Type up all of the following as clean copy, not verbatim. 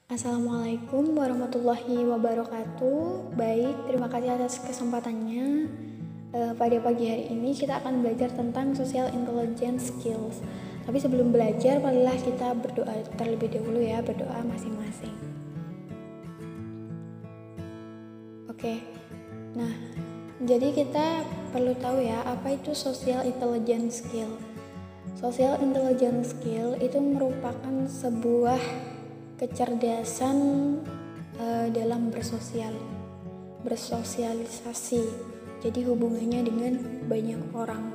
Assalamualaikum warahmatullahi wabarakatuh. Baik, terima kasih atas kesempatannya. Pada pagi hari ini kita akan belajar tentang social intelligence skills. Tapi sebelum belajar, marilah kita berdoa terlebih dahulu ya, berdoa masing-masing. Oke. Nah, jadi kita perlu tahu ya, apa itu social intelligence skill. Social intelligence skill itu merupakan sebuah kecerdasan dalam bersosialisasi. Jadi hubungannya dengan banyak orang.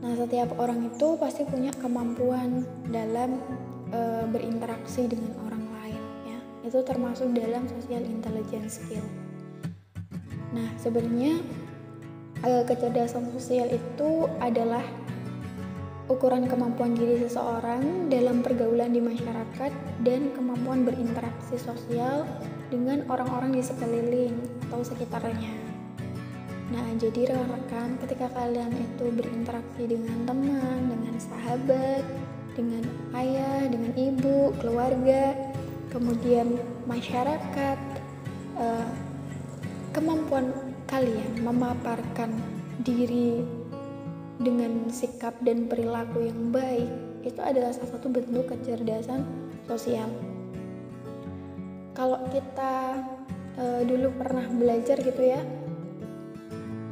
Nah, setiap orang itu pasti punya kemampuan dalam berinteraksi dengan orang lain ya. Itu termasuk dalam social intelligence skill. Nah, sebenarnya kecerdasan sosial itu adalah ukuran kemampuan diri seseorang dalam pergaulan di masyarakat dan kemampuan berinteraksi sosial dengan orang-orang di sekeliling atau sekitarnya. Nah, jadi rekan-rekan, ketika kalian itu berinteraksi dengan teman, dengan sahabat, dengan ayah, dengan ibu, keluarga, kemudian masyarakat, kemampuan kalian memaparkan diri dengan sikap dan perilaku yang baik itu adalah salah satu bentuk kecerdasan sosial. Kalau kita dulu pernah belajar gitu ya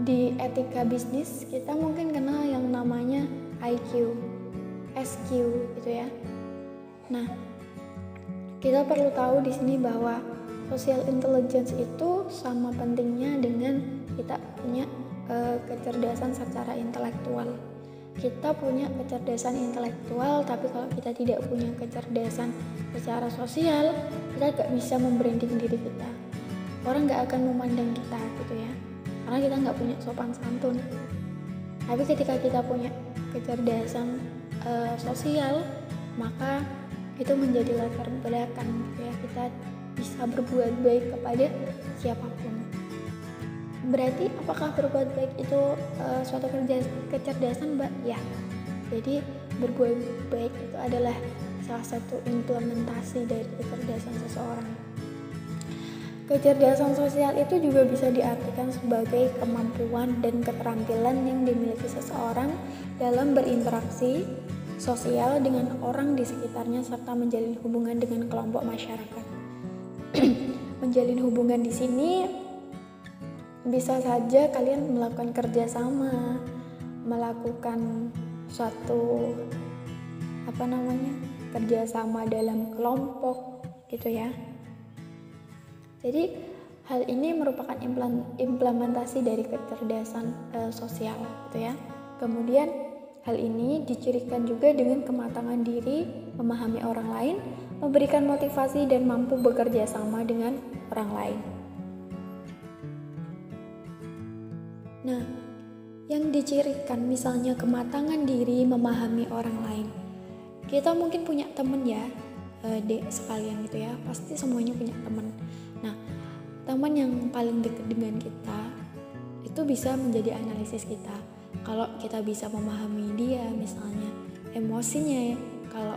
di etika bisnis, kita mungkin kenal yang namanya IQ, SQ gitu ya. Nah, kita perlu tahu di sini bahwa social intelligence itu sama pentingnya dengan kita punya kecerdasan secara intelektual. Kita punya kecerdasan intelektual, tapi kalau kita tidak punya kecerdasan secara sosial, kita gak bisa membranding diri kita. Orang gak akan memandang kita gitu ya, karena kita gak punya sopan santun. Tapi ketika kita punya kecerdasan sosial, maka itu menjadi latar belakang gitu ya, kita bisa berbuat baik kepada siapapun. Berarti apakah berbuat baik itu suatu kecerdasan, Mbak? Ya. Jadi berbuat baik itu adalah salah satu implementasi dari kecerdasan seseorang. Kecerdasan sosial itu juga bisa diartikan sebagai kemampuan dan keterampilan yang dimiliki seseorang dalam berinteraksi sosial dengan orang di sekitarnya serta menjalin hubungan dengan kelompok masyarakat. Menjalin hubungan di sini bisa saja kalian melakukan kerjasama, melakukan suatu kerjasama dalam kelompok gitu ya. Jadi hal ini merupakan implementasi dari kecerdasan sosial gitu ya. Kemudian hal ini dicirikan juga dengan kematangan diri, memahami orang lain, memberikan motivasi dan mampu bekerja sama dengan orang lain. Nah, yang dicirikan misalnya kematangan diri, memahami orang lain. Kita mungkin punya teman ya, dek sekalian gitu ya, pasti semuanya punya teman. Nah, teman yang paling dekat dengan kita itu bisa menjadi analisis kita. Kalau kita bisa memahami dia, misalnya emosinya ya, kalau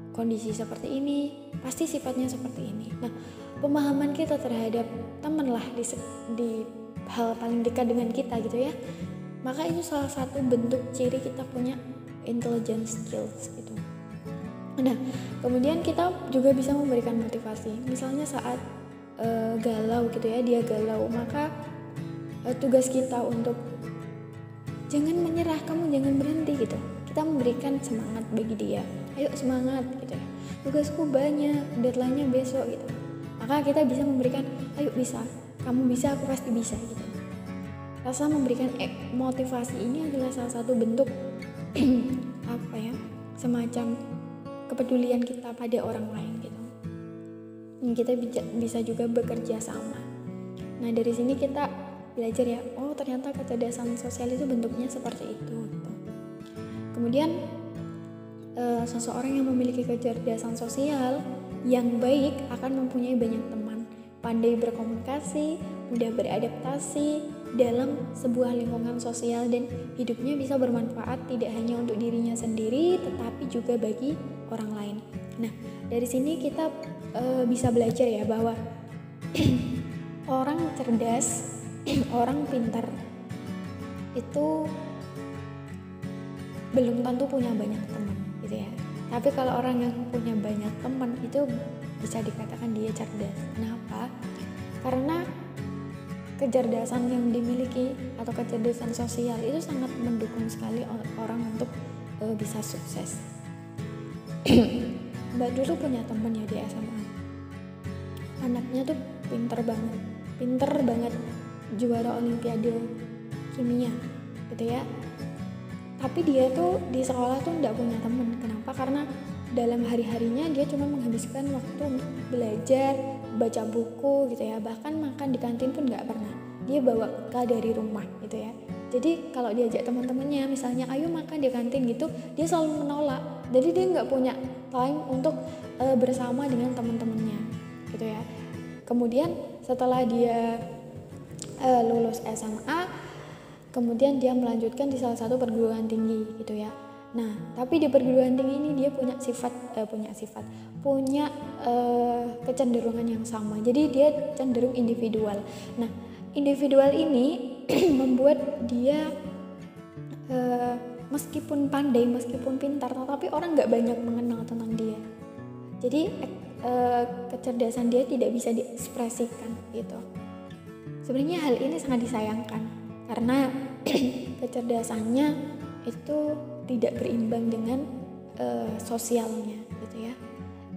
kondisi seperti ini, pasti sifatnya seperti ini. Nah, pemahaman kita terhadap teman lah di hal paling dekat dengan kita gitu ya, maka itu salah satu bentuk ciri kita punya intelligence skills gitu. Nah, kemudian kita juga bisa memberikan motivasi, misalnya saat galau gitu ya, dia galau, maka tugas kita untuk jangan menyerah, kamu jangan berhenti gitu, kita memberikan semangat bagi dia, ayo semangat gitu ya, tugasku banyak, deadline-nya besok gitu, maka kita bisa memberikan ayo bisa, kamu bisa, aku pasti bisa gitu. Rasa memberikan motivasi ini adalah salah satu bentuk semacam kepedulian kita pada orang lain gitu. Kita bisa juga bekerja sama. Nah, dari sini kita belajar ya, oh ternyata kecerdasan sosial itu bentuknya seperti itu gitu. Kemudian seseorang yang memiliki kecerdasan sosial yang baik akan mempunyai banyak teman, pandai berkomunikasi, mudah beradaptasi dalam sebuah lingkungan sosial, dan hidupnya bisa bermanfaat tidak hanya untuk dirinya sendiri tetapi juga bagi orang lain. Nah, dari sini kita bisa belajar ya bahwa orang cerdas, orang pintar itu belum tentu punya banyak teman gitu ya. Tapi kalau orang yang punya banyak teman itu bisa dikatakan dia cerdas. Kenapa? Karena kecerdasan yang dimiliki atau kecerdasan sosial itu sangat mendukung sekali orang untuk bisa sukses. Mbak dulu punya teman ya di SMA. Anaknya tuh pinter banget, juara olimpiade kimia gitu ya. Tapi dia tuh di sekolah tuh nggak punya teman. Kenapa? Karena dalam hari-harinya dia cuma menghabiskan waktu untuk belajar, baca buku gitu ya. Bahkan makan di kantin pun nggak pernah. Dia bawa bekal dari rumah gitu ya. Jadi kalau diajak teman-temannya misalnya ayo makan di kantin gitu, dia selalu menolak. Jadi dia nggak punya time untuk bersama dengan teman-temannya gitu ya. Kemudian setelah dia lulus SMA, kemudian dia melanjutkan di salah satu perguruan tinggi gitu ya. Nah, tapi di perguruan tinggi ini dia punya kecenderungan yang sama. Jadi dia cenderung individual. Nah, individual ini membuat dia meskipun pandai, meskipun pintar, tetapi orang nggak banyak mengenal tentang dia. Jadi kecerdasan dia tidak bisa diekspresikan gitu. Sebenarnya hal ini sangat disayangkan karena kecerdasannya itu tidak berimbang dengan sosialnya gitu ya.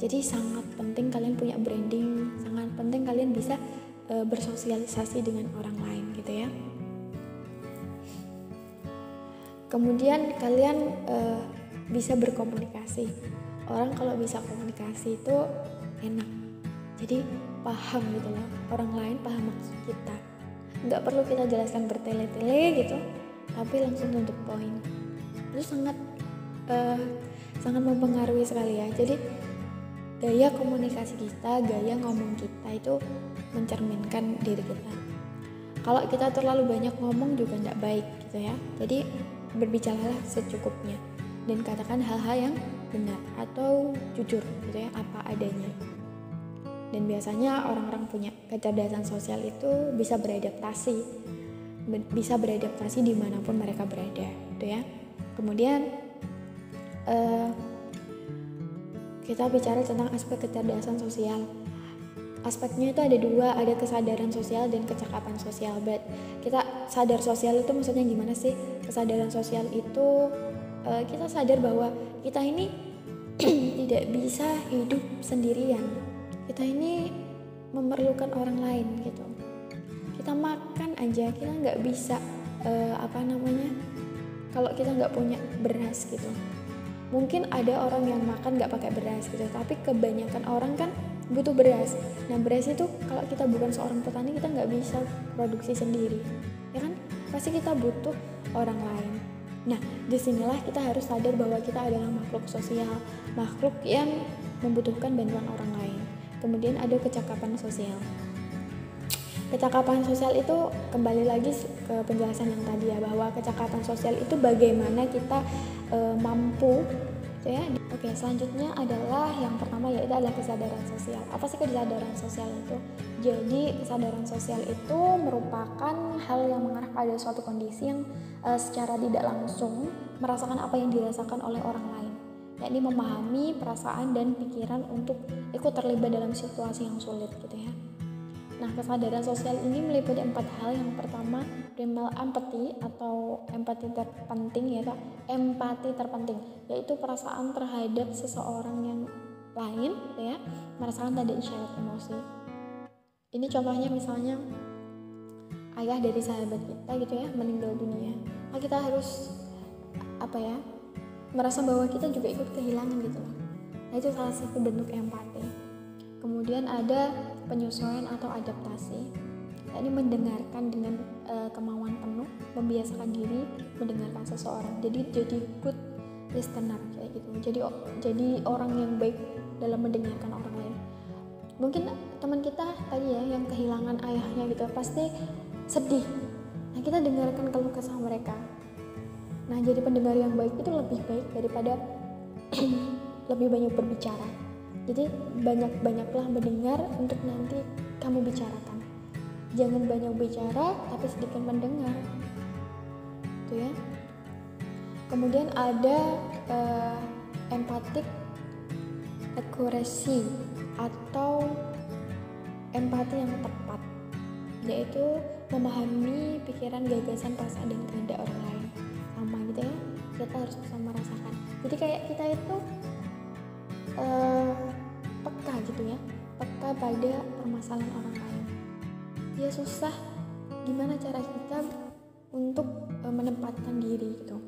Jadi sangat penting kalian punya branding, sangat penting kalian bisa bersosialisasi dengan orang lain gitu ya. Kemudian kalian bisa berkomunikasi. Orang kalau bisa komunikasi itu enak. Jadi paham gitu loh, orang lain paham maksud kita. Nggak perlu kita jelaskan bertele-tele gitu, tapi langsung to the point. Itu sangat mempengaruhi sekali ya. Jadi gaya komunikasi kita, gaya ngomong kita itu mencerminkan diri kita. Kalau kita terlalu banyak ngomong juga nggak baik gitu ya. Jadi berbicaralah secukupnya dan katakan hal-hal yang benar atau jujur gitu ya, apa adanya. Dan biasanya orang-orang punya kecerdasan sosial itu bisa beradaptasi dimanapun mereka berada gitu ya. Kemudian kita bicara tentang aspek kecerdasan sosial. Aspeknya itu ada dua, ada kesadaran sosial dan kecakapan sosial. But kita sadar sosial itu maksudnya gimana sih? Kesadaran sosial itu kita sadar bahwa kita ini tidak bisa hidup sendirian. Kita ini memerlukan orang lain gitu. Kita makan aja kita nggak bisa kalau kita nggak punya beras gitu. Mungkin ada orang yang makan nggak pakai beras gitu, tapi kebanyakan orang kan butuh beras. Nah beras itu kalau kita bukan seorang petani kita nggak bisa produksi sendiri, ya kan? Pasti kita butuh orang lain. Nah disinilah kita harus sadar bahwa kita adalah makhluk sosial, makhluk yang membutuhkan bantuan orang lain. Kemudian ada kecakapan sosial. Kecakapan sosial itu kembali lagi ke penjelasan yang tadi ya, bahwa kecakapan sosial itu bagaimana kita mampu gitu ya. Oke, selanjutnya adalah yang pertama yaitu adalah kesadaran sosial. Apa sih kesadaran sosial itu? Jadi kesadaran sosial itu merupakan hal yang mengarah pada suatu kondisi yang secara tidak langsung merasakan apa yang dirasakan oleh orang lain, yakni memahami perasaan dan pikiran untuk ikut terlibat dalam situasi yang sulit gitu ya. Nah, kesadaran sosial ini meliputi 4 hal. Yang pertama, primal empathy atau empati terpenting, yaitu perasaan terhadap seseorang yang lain, ya, merasakan tanda isyarat emosi. Ini contohnya misalnya ayah dari sahabat kita gitu ya meninggal dunia. Nah, kita harus merasa bahwa kita juga ikut kehilangan gitu loh. Nah, itu salah satu bentuk empati. Kemudian ada penyesuaian atau adaptasi, yakni mendengarkan dengan kemauan penuh, membiasakan diri mendengarkan seseorang. Jadi good listener kayak gitu. Jadi orang yang baik dalam mendengarkan orang lain. Mungkin teman kita tadi ya yang kehilangan ayahnya gitu pasti sedih. Nah, kita dengarkan keluh kesah mereka. Nah, jadi pendengar yang baik itu lebih baik daripada lebih banyak berbicara. Jadi banyak-banyaklah mendengar untuk nanti kamu bicarakan. Jangan banyak bicara tapi sedikit mendengar. Itu ya. Kemudian ada empathic accuracy atau empati yang tepat, yaitu memahami pikiran, gagasan, perasaan dan kehendak orang lain. Sama gitu ya, kita harus bisa merasakan. Jadi kayak kita itu peka gitu ya, peka pada permasalahan orang lain. Dia susah, gimana cara kita untuk menempatkan diri gitu.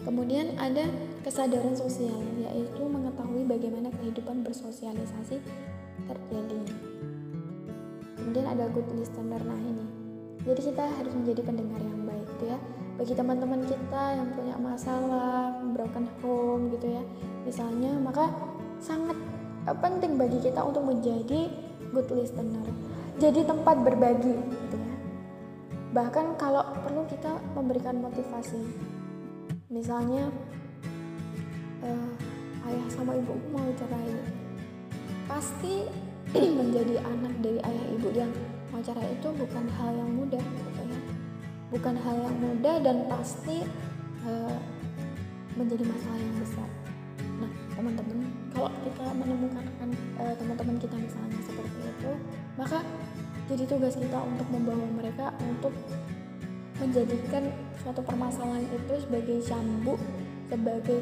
Kemudian ada kesadaran sosial, yaitu mengetahui bagaimana kehidupan bersosialisasi terjadi. Kemudian ada good listener. Nah ini, jadi kita harus menjadi pendengar yang baik gitu ya. Bagi teman-teman kita yang punya masalah, broken home gitu ya misalnya, maka sangat penting bagi kita untuk menjadi good listener. Jadi tempat berbagi gitu ya. Bahkan kalau perlu kita memberikan motivasi. Misalnya ayah sama ibu mau cerai, pasti menjadi anak dari ayah ibu yang mau cerai itu bukan hal yang mudah gitu ya. Bukan hal yang mudah dan pasti menjadi masalah yang besar. Nah teman-teman, kalau kita menemukan teman-teman kita misalnya seperti itu, maka jadi tugas kita untuk membawa mereka untuk menjadikan suatu permasalahan itu sebagai cambuk, sebagai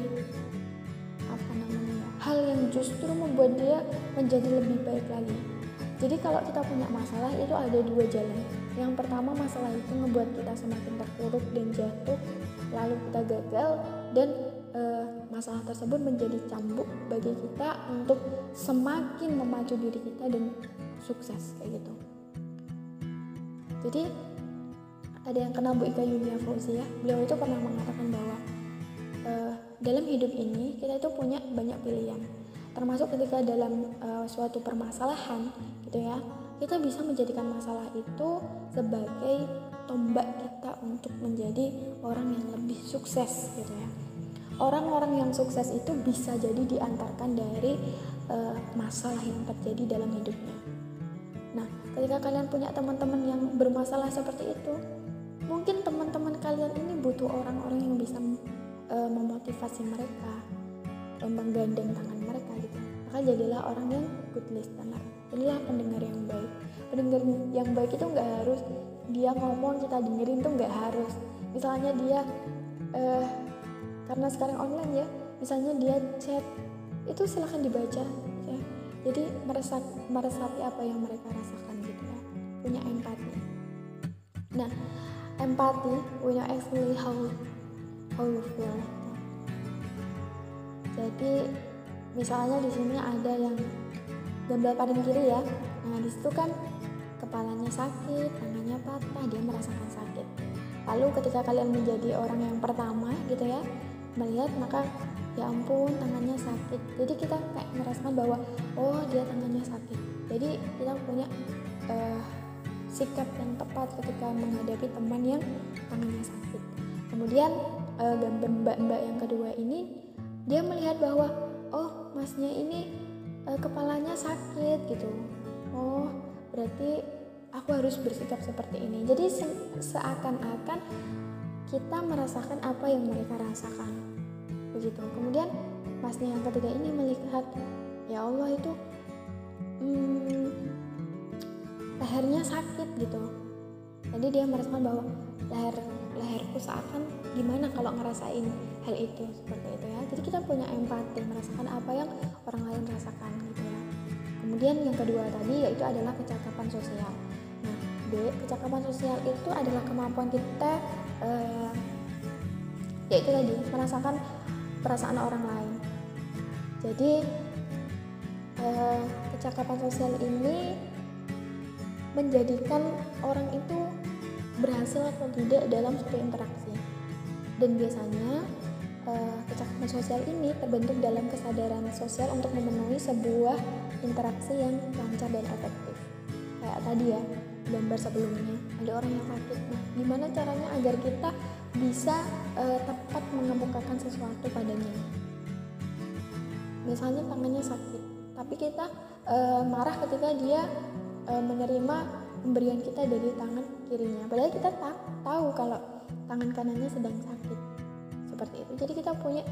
hal yang justru membuat dia menjadi lebih baik lagi. Jadi kalau kita punya masalah itu ada dua jalan. Yang pertama, masalah itu membuat kita semakin terpuruk dan jatuh, lalu kita gagal, dan masalah tersebut menjadi cambuk bagi kita untuk semakin memacu diri kita dan sukses kayak gitu. Jadi ada yang kenal Bu Ika Yulia Fauzia, beliau itu pernah mengatakan bahwa dalam hidup ini kita itu punya banyak pilihan, termasuk ketika dalam suatu permasalahan gitu ya, kita bisa menjadikan masalah itu sebagai tombak kita untuk menjadi orang yang lebih sukses gitu ya. Orang-orang yang sukses itu bisa jadi diantarkan dari masalah yang terjadi dalam hidupnya. Nah, ketika kalian punya teman-teman yang bermasalah seperti itu, mungkin teman-teman kalian ini butuh orang-orang yang bisa memotivasi mereka, menggandeng tangan mereka gitu. Maka jadilah orang yang good listener. Jadilah pendengar yang baik. Pendengar yang baik itu nggak harus dia ngomong kita dengerin, tuh nggak harus. Misalnya dia karena sekarang online ya, misalnya dia chat, itu silahkan dibaca ya. Jadi meresapi apa yang mereka rasakan gitu ya. Punya empati. Nah, empati, we know actually how you feel. Jadi misalnya di sini ada yang gambar paling kiri ya. Nah di situ kan kepalanya sakit, tangannya patah, dia merasakan sakit. Lalu ketika kalian menjadi orang yang pertama gitu ya, melihat, maka ya ampun tangannya sakit. Jadi kita kayak merasakan bahwa oh dia tangannya sakit. Jadi kita punya sikap yang tepat ketika menghadapi teman yang tangannya sakit. Kemudian gambar mbak-mbak yang kedua ini, dia melihat bahwa oh masnya ini kepalanya sakit gitu. Oh berarti aku harus bersikap seperti ini. Jadi seakan-akan kita merasakan apa yang mereka rasakan begitu. Kemudian masnya yang ketiga ini melihat, ya Allah itu lehernya sakit gitu. Jadi dia merasakan bahwa leherku seakan gimana kalau ngerasain hal itu seperti itu ya. Jadi kita punya empati, merasakan apa yang orang lain rasakan gitu ya. Kemudian yang kedua tadi yaitu adalah kecakapan sosial. Nah, kecakapan sosial itu adalah kemampuan kita yaitu tadi merasakan perasaan orang lain. Jadi kecakapan sosial ini menjadikan orang itu berhasil atau tidak dalam suatu interaksi. Dan biasanya kecakapan sosial ini terbentuk dalam kesadaran sosial untuk memenuhi sebuah interaksi yang lancar dan efektif. Kayak tadi ya, gambar sebelumnya, ada orang yang sakit. Nah, gimana caranya agar kita bisa tepat mengemukakan sesuatu padanya? Misalnya tangannya sakit, tapi kita marah ketika dia menerima pemberian kita dari tangan kirinya, padahal kita tahu kalau tangan kanannya sedang sakit. Seperti itu. Jadi kita punya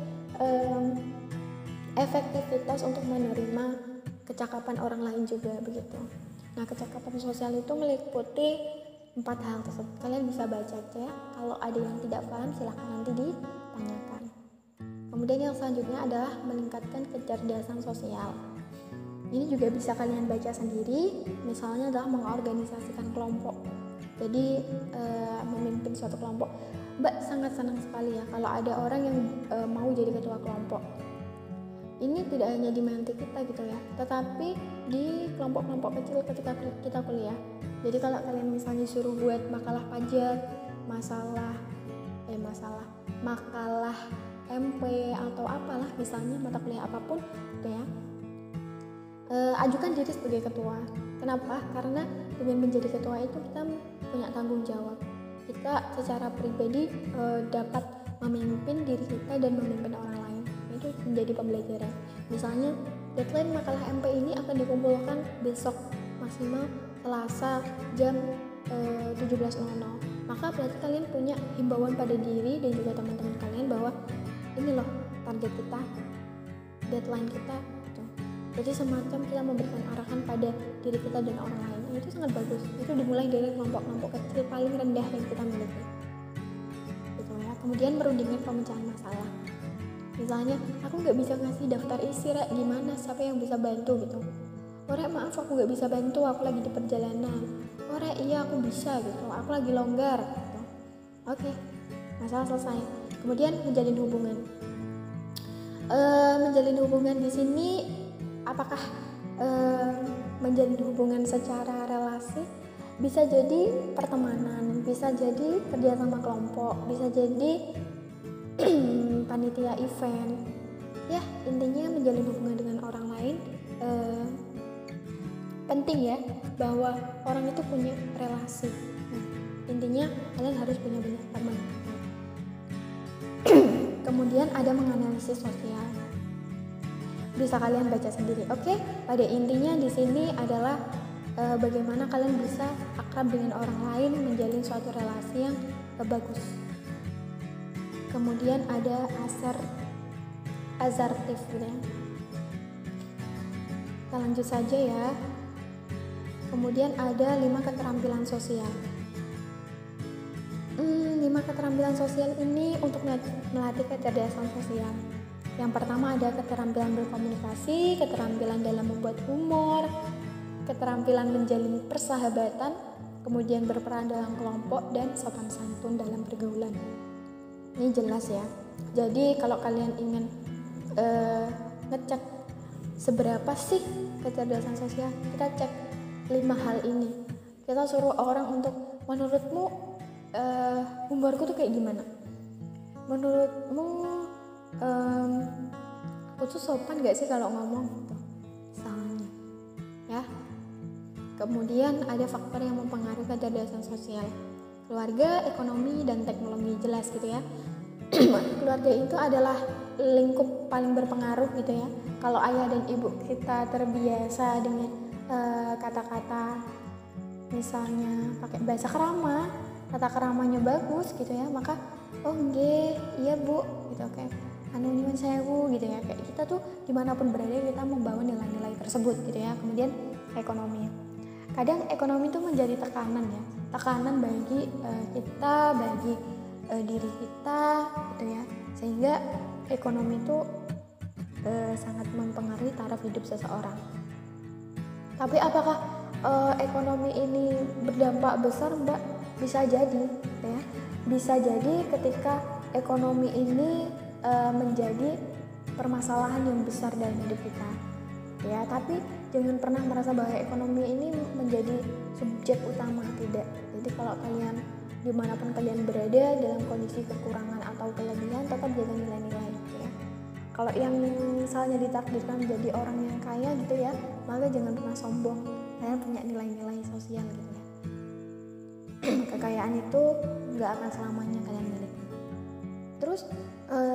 efektivitas untuk menerima kecakapan orang lain juga begitu. Nah, kecakapan sosial itu meliputi 4 hal tersebut. Kalian bisa baca aja. Kalau ada yang tidak paham silahkan nanti ditanyakan. Kemudian yang selanjutnya adalah meningkatkan kecerdasan sosial. Ini juga bisa kalian baca sendiri. Misalnya adalah mengorganisasikan kelompok. Jadi memimpin suatu kelompok. Mbak sangat senang sekali ya kalau ada orang yang mau jadi ketua kelompok. Ini tidak hanya di mente kita gitu ya, tetapi di kelompok-kelompok kecil ketika kita kuliah. Jadi kalau kalian misalnya disuruh buat makalah pajak, makalah MP atau apalah misalnya mata kuliah apapun gitu ya, ajukan diri sebagai ketua. Kenapa? Karena dengan menjadi ketua itu kita punya tanggung jawab. Kita secara pribadi dapat memimpin diri kita dan memimpin orang lain. Itu menjadi pembelajaran. Misalnya deadline makalah MP ini akan dikumpulkan besok maksimal Selasa jam 17.00. Maka berarti kalian punya himbauan pada diri dan juga teman-teman kalian bahwa ini loh target kita, deadline kita gitu. Jadi semacam kita memberikan arahan pada diri kita dan orang lain. Itu sangat bagus. Itu dimulai dari kelompok-kelompok kecil paling rendah yang kita miliki. Gitu ya. Kemudian merundingkan pemecahan masalah. Misalnya, aku nggak bisa ngasih daftar isi, Rek, gimana? Siapa yang bisa bantu gitu? Oh, Rek, maaf aku nggak bisa bantu, aku lagi di perjalanan. Oh, Rek, iya aku bisa gitu, aku lagi longgar gitu. Oke, masalah selesai. Kemudian menjalin hubungan. Menjalin hubungan di sini, apakah menjalin hubungan secara relasi? Bisa jadi pertemanan, bisa jadi kerjasama kelompok, bisa jadi panitia event. Ya, intinya menjalin hubungan dengan orang lain penting ya, bahwa orang itu punya relasi. Nah, intinya kalian harus punya banyak teman. Kemudian ada menganalisis sosial. Bisa kalian baca sendiri. Oke, pada intinya di sini adalah bagaimana kalian bisa akrab dengan orang lain, menjalin suatu relasi yang bagus. Kemudian ada asertif gitu ya. Kita lanjut saja ya. Kemudian ada 5 keterampilan sosial. 5 keterampilan sosial ini untuk melatih kecerdasan sosial. Yang pertama ada keterampilan berkomunikasi, keterampilan dalam membuat humor, keterampilan menjalin persahabatan, kemudian berperan dalam kelompok, dan sopan santun dalam pergaulan. Ini jelas ya. Jadi kalau kalian ingin ngecek seberapa sih kecerdasan sosial, kita cek 5 hal ini. Kita suruh orang untuk, menurutmu humorku tuh kayak gimana? Menurutmu aku tuh sopan gak sih kalau ngomong gitu? Misalnya ya. Kemudian ada faktor yang mempengaruhi kecerdasan sosial. Keluarga, ekonomi, dan teknologi, jelas gitu ya. Keluarga itu adalah lingkup paling berpengaruh gitu ya. Kalau ayah dan ibu kita terbiasa dengan kata-kata misalnya pakai bahasa kerama, kata keramanya bagus gitu ya, maka oh nggih, iya Bu gitu, kayak anu nyuwun sewu gitu ya. Kayak kita tuh dimanapun berada kita membawa nilai-nilai tersebut gitu ya. Kemudian ekonomi. Kadang ekonomi itu menjadi tekanan ya, tekanan bagi kita, bagi diri kita gitu ya, sehingga ekonomi itu sangat mempengaruhi taraf hidup seseorang. Tapi apakah ekonomi ini berdampak besar, Mbak? Bisa jadi ya, bisa jadi ketika ekonomi ini menjadi permasalahan yang besar dalam hidup kita ya. Tapi jangan pernah merasa bahwa ekonomi ini menjadi subjek utama, tidak. Jadi kalau kalian dimanapun kalian berada dalam kondisi kekurangan atau kelebihan, tetap jaga nilai-nilai ya. Kalau yang misalnya ditakdirkan menjadi orang yang kaya gitu ya, maka jangan pernah sombong, kalian punya nilai-nilai sosial gitu ya. Kekayaan itu nggak akan selamanya kalian miliki. Terus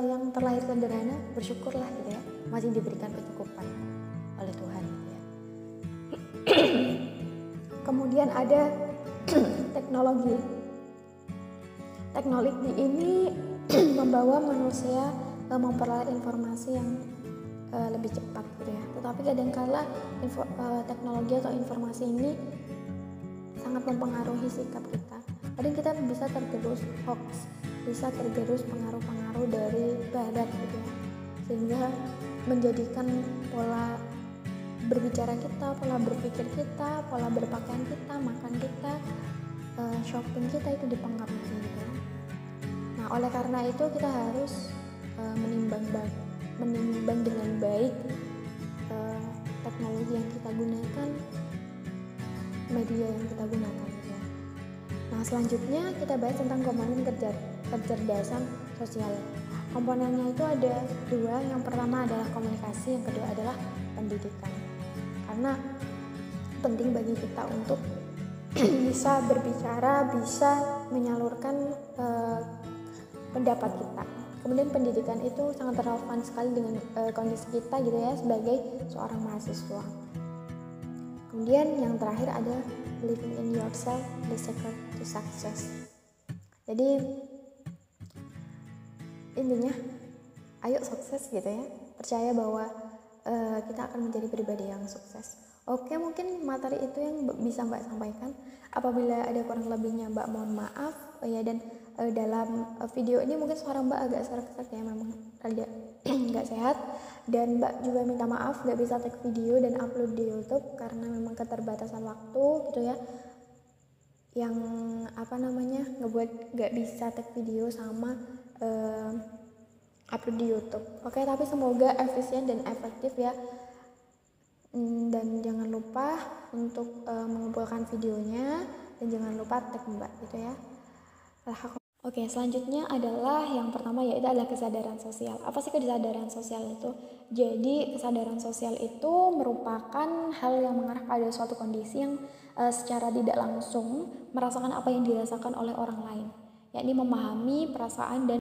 yang terlahir sederhana, bersyukurlah gitu ya, masih diberikan kecukupan oleh Tuhan. Kemudian ada teknologi. Teknologi ini membawa manusia memperoleh informasi yang lebih cepat gitu ya. Tetapi kadangkala teknologi atau informasi ini sangat mempengaruhi sikap kita. Kadang kita bisa tergerus hoax, bisa tergerus pengaruh-pengaruh dari barat gitu ya, sehingga menjadikan pola berbicara kita, pola berpikir kita, pola berpakaian kita, makan kita, shopping kita itu dipengaruhi gitu. Nah, oleh karena itu kita harus menimbang dengan baik teknologi yang kita gunakan, media yang kita gunakan gitu. Nah, selanjutnya kita bahas tentang komponen kecerdasan sosial. Komponennya itu ada dua. Yang pertama adalah komunikasi, yang kedua adalah pendidikan. Karena penting bagi kita untuk bisa berbicara, bisa menyalurkan pendapat kita. Kemudian pendidikan itu sangat relevan sekali dengan kondisi kita gitu ya, sebagai seorang mahasiswa. Kemudian yang terakhir ada believing in yourself, the secret to success. Jadi intinya ayo sukses gitu ya, percaya bahwa kita akan menjadi pribadi yang sukses. Oke, mungkin materi itu yang bisa Mbak sampaikan. Apabila ada kurang lebihnya Mbak mohon maaf ya. Dan dalam video ini mungkin suara Mbak agak serak-serak ya, memang agak nggak sehat. Dan Mbak juga minta maaf nggak bisa take video dan upload di YouTube karena memang keterbatasan waktu gitu ya, yang ngebuat nggak bisa take video sama upload di YouTube. Oke, tapi semoga efisien dan efektif ya. Dan jangan lupa untuk mengumpulkan videonya, dan jangan lupa tag Mbak gitu ya. Oke, selanjutnya adalah yang pertama, yaitu adalah kesadaran sosial. Apa sih kesadaran sosial itu? Jadi kesadaran sosial itu merupakan hal yang mengarah pada suatu kondisi yang secara tidak langsung merasakan apa yang dirasakan oleh orang lain, yakni memahami perasaan dan